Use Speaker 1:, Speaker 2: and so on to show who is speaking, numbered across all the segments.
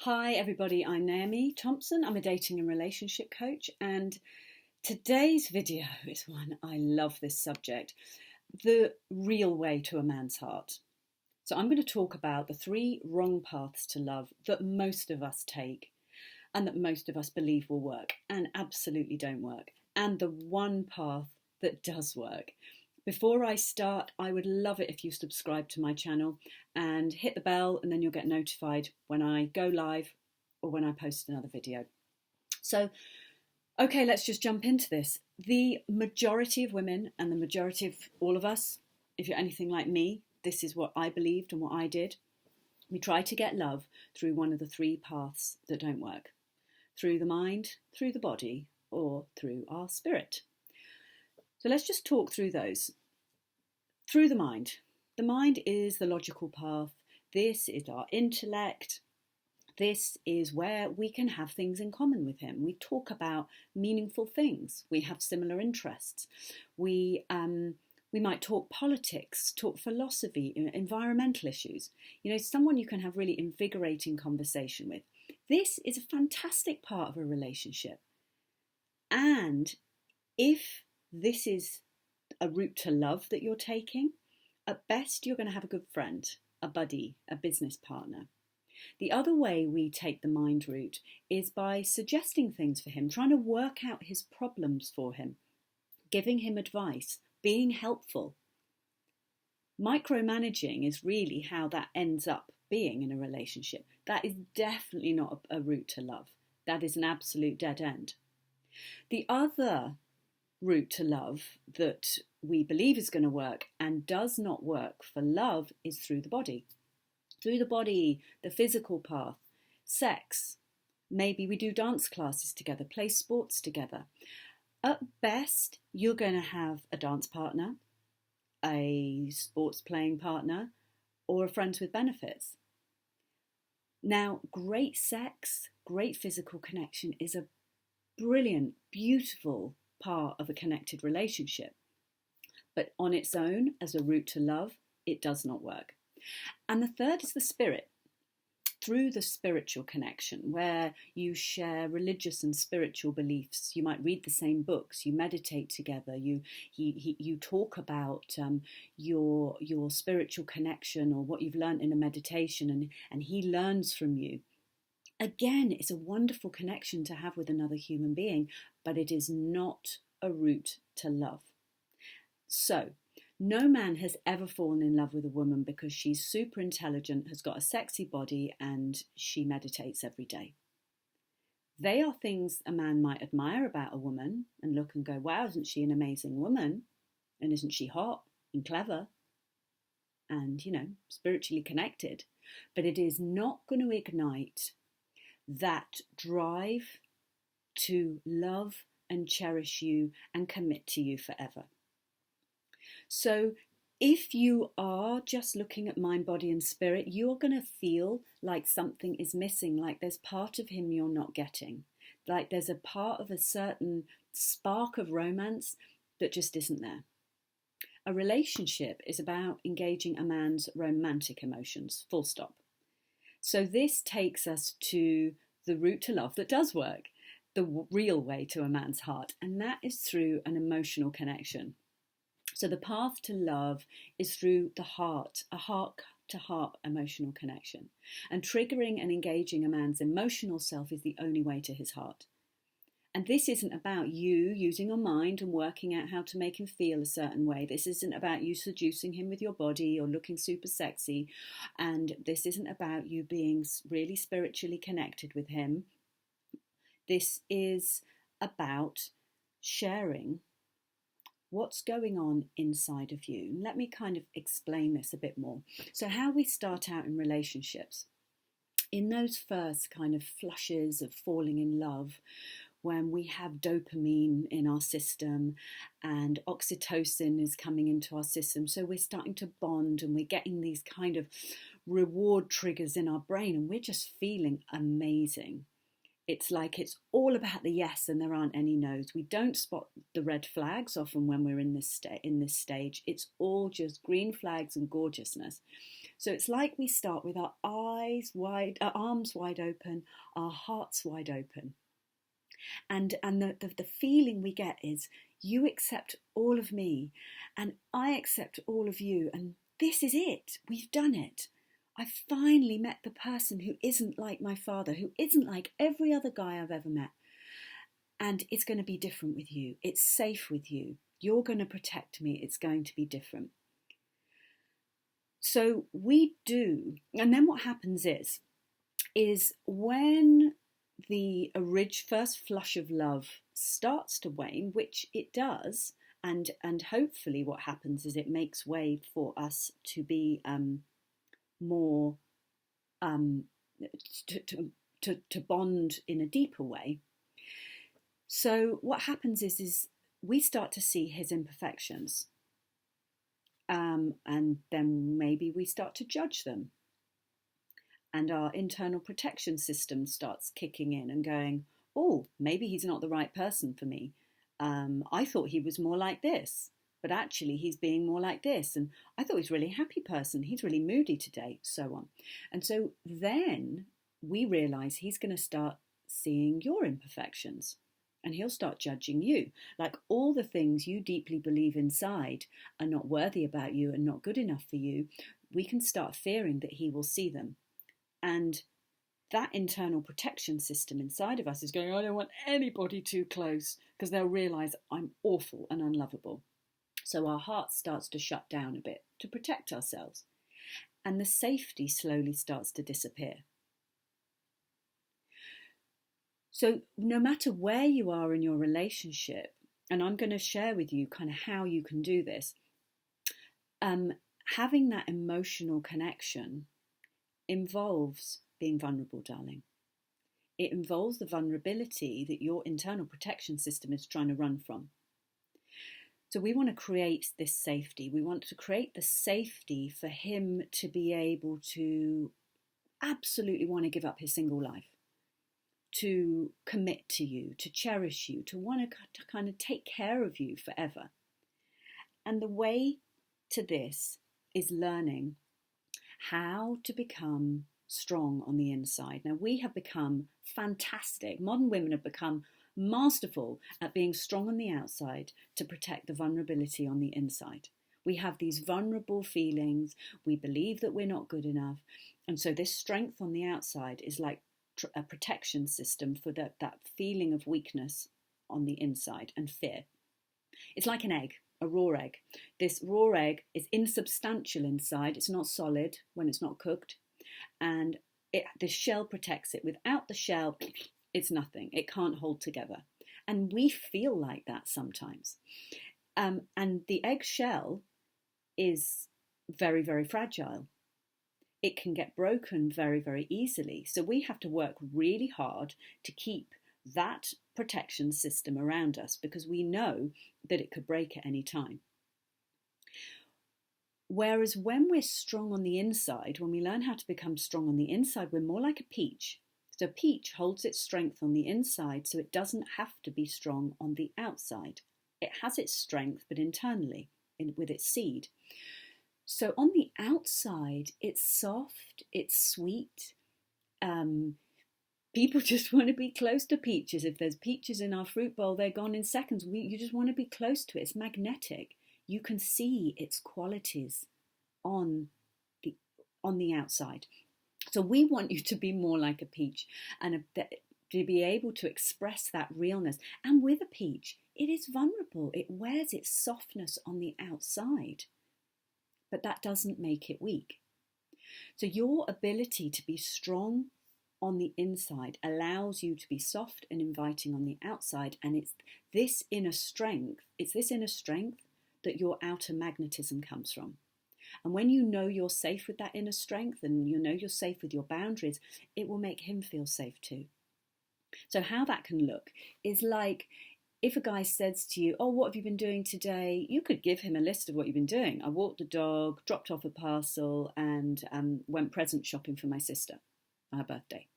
Speaker 1: Hi, everybody. I'm Naomi Thompson. I'm a dating and relationship coach, and today's video is one I love this subject, the real way to a man's heart. So, I'm going to talk about the three wrong paths to love that most of us take and that most of us believe will work and absolutely don't work, and the one path that does work. Before I start, I would love it if you subscribe to my channel and hit the bell, and then you'll get notified when I go live or when I post another video. So, okay, let's just jump into this. The majority of women and the majority of all of us, if you're anything like me, this is what I believed and what I did. We try to get love through one of the three paths that don't work: through the mind, through the body, or through our spirit. So let's just talk through those. Through the mind. The mind is the logical path. This is our intellect. This is where we can have things in common with him. We talk about meaningful things. We have similar interests. We might talk politics, talk philosophy, environmental issues. Someone you can have really invigorating conversation with. This is a fantastic part of a relationship. And if this is a route to love that you're taking, at best you're going to have a good friend, a buddy, a business partner. The other way we take the mind route is by suggesting things for him, trying to work out his problems for him, giving him advice, being helpful. Micromanaging is really how that ends up being in a relationship. That is definitely not a route to love. That is an absolute dead end. The other route to love that we believe is going to work and does not work for love is through the body. Through the body, the physical path, sex. Maybe we do dance classes together, play sports together. At best, you're going to have a dance partner, a sports playing partner, or a friends with benefits. Now, great sex, great physical connection is a brilliant, beautiful part of a connected relationship. But on its own, as a route to love, it does not work. And the third is the spirit. Through the spiritual connection, where you share religious and spiritual beliefs. You might read the same books, you meditate together, you talk about your spiritual connection or what you've learned in a meditation, and he learns from you. Again, it's a wonderful connection to have with another human being, but it is not a route to love. So, no man has ever fallen in love with a woman because she's super intelligent, has got a sexy body, and she meditates every day. They are things a man might admire about a woman and look and go, wow, isn't she an amazing woman? And isn't she hot and clever and, spiritually connected? But it is not going to ignite that drive to love and cherish you and commit to you forever. So if you are just looking at mind, body and spirit, you're going to feel like something is missing, like there's part of him you're not getting, like there's a part of a certain spark of romance that just isn't there. A relationship is about engaging a man's romantic emotions, full stop. So this takes us to the route to love that does work, the real way to a man's heart, and that is through an emotional connection. So the path to love is through the heart, a heart-to-heart emotional connection. And triggering and engaging a man's emotional self is the only way to his heart. And this isn't about you using your mind and working out how to make him feel a certain way. This isn't about you seducing him with your body or looking super sexy. And this isn't about you being really spiritually connected with him. This is about sharing what's going on inside of you. Let me kind of explain this a bit more. So how we start out in relationships, in those first kind of flushes of falling in love, when we have dopamine in our system and oxytocin is coming into our system, so we're starting to bond and we're getting these kind of reward triggers in our brain and we're just feeling amazing. It's like it's all about the yes and there aren't any no's. We don't spot the red flags often when we're in this stage. It's all just green flags and gorgeousness. So it's like we start with our our arms wide open, our hearts wide open. And the feeling we get is, you accept all of me and I accept all of you. And this is it. We've done it. I finally met the person who isn't like my father, who isn't like every other guy I've ever met. And it's going to be different with you. It's safe with you. You're going to protect me. It's going to be different. So we do. And then what happens is when the first flush of love starts to wane, which it does, and hopefully what happens is it makes way for us to be more to bond in a deeper way. So what happens is we start to see his imperfections, and then maybe we start to judge them. And our internal protection system starts kicking in and going, oh, maybe he's not the right person for me. I thought he was more like this, but actually he's being more like this. And I thought he's a really happy person. He's really moody today, so on. And so then we realise he's going to start seeing your imperfections. And he'll start judging you. Like all the things you deeply believe inside are not worthy about you and not good enough for you, we can start fearing that he will see them. And that internal protection system inside of us is going, I don't want anybody too close because they'll realise I'm awful and unlovable. So our heart starts to shut down a bit to protect ourselves. And the safety slowly starts to disappear. So no matter where you are in your relationship, and I'm going to share with you kind of how you can do this, having that emotional connection involves being vulnerable, darling. It involves the vulnerability that your internal protection system is trying to run from. So we want to create this safety. We want to create the safety for him to be able to absolutely want to give up his single life, to commit to you, to cherish you, to want to kind of take care of you forever. And the way to this is learning how to become strong on the inside. Now, we have become fantastic. Modern women have become masterful at being strong on the outside to protect the vulnerability on the inside. We have these vulnerable feelings. We believe that we're not good enough. And so this strength on the outside is like a protection system for that feeling of weakness on the inside and fear. It's like an egg. A raw egg. This raw egg is insubstantial inside. It's not solid when it's not cooked. And the shell protects it. Without the shell, it's nothing. It can't hold together. And we feel like that sometimes. And the egg shell is very, very fragile. It can get broken very, very easily. So we have to work really hard to keep that protection system around us because we know that it could break at any time. Whereas when we're strong on the inside, when we learn how to become strong on the inside, we're more like a peach. So a peach holds its strength on the inside, so it doesn't have to be strong on the outside. It has its strength, but internally, with its seed. So on the outside, it's soft, it's sweet. People just want to be close to peaches. If there's peaches in our fruit bowl, they're gone in seconds. You just want to be close to it. It's magnetic. You can see its qualities on the outside. So we want you to be more like a peach and to be able to express that realness. And with a peach, it is vulnerable. It wears its softness on the outside, but that doesn't make it weak. So your ability to be strong on the inside allows you to be soft and inviting on the outside, and it's this inner strength that your outer magnetism comes from. And when you know you're safe with that inner strength and you know you're safe with your boundaries, it will make him feel safe too. So how that can look is like if a guy says to you, oh, what have you been doing today? You could give him a list of what you've been doing. I walked the dog, dropped off a parcel, and went present shopping for my sister, her birthday.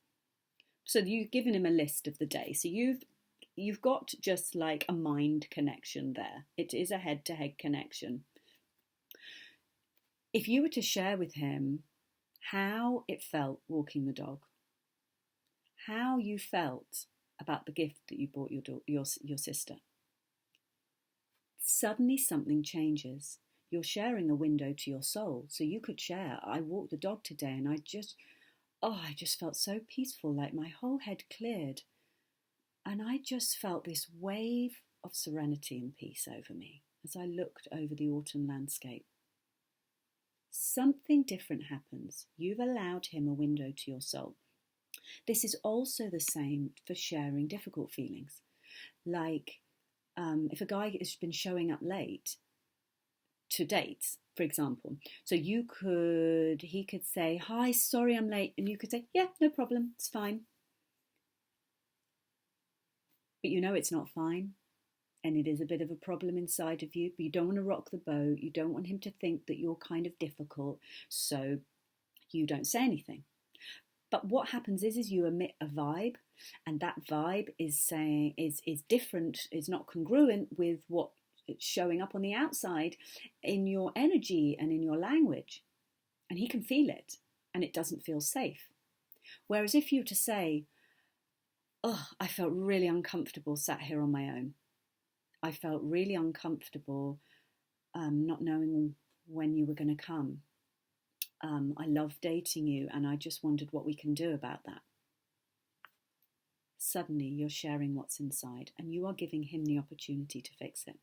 Speaker 1: So you've given him a list of the day. So you've got just like a mind connection there. It is a head-to-head connection. If you were to share with him how it felt walking the dog, how you felt about the gift that you bought your sister. Suddenly something changes. You're sharing a window to your soul. So you could share, I walked the dog today and I just felt so peaceful, like my whole head cleared. And I just felt this wave of serenity and peace over me as I looked over the autumn landscape. Something different happens. You've allowed him a window to your soul. This is also the same for sharing difficult feelings. Like if a guy has been showing up late to dates, for example, so he could say, "Hi, sorry I'm late," and you could say, "Yeah, no problem, it's fine." But you know it's not fine, and it is a bit of a problem inside of you, but you don't want to rock the boat. You don't want him to think that you're kind of difficult, so you don't say anything. But what happens is you emit a vibe, and that vibe is different, is not congruent with what it's showing up on the outside in your energy and in your language. And he can feel it, and it doesn't feel safe. Whereas if you were to say, "Oh, I felt really uncomfortable sat here on my own. I felt really uncomfortable not knowing when you were going to come. I love dating you and I just wondered what we can do about that." Suddenly you're sharing what's inside and you are giving him the opportunity to fix it.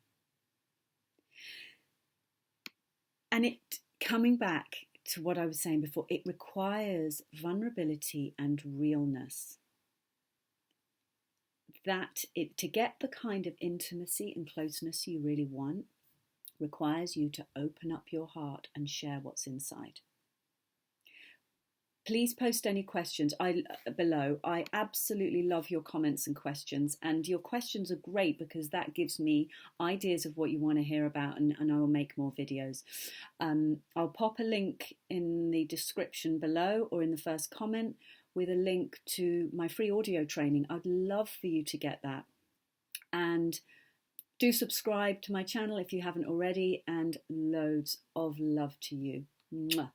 Speaker 1: And it, coming back to what I was saying before, it requires vulnerability and realness. To get the kind of intimacy and closeness you really want requires you to open up your heart and share what's inside. Please post any questions below. I absolutely love your comments and questions, and your questions are great because that gives me ideas of what you want to hear about, and I will make more videos. I'll pop a link in the description below or in the first comment with a link to my free audio training. I'd love for you to get that. And do subscribe to my channel if you haven't already, and loads of love to you. Mwah.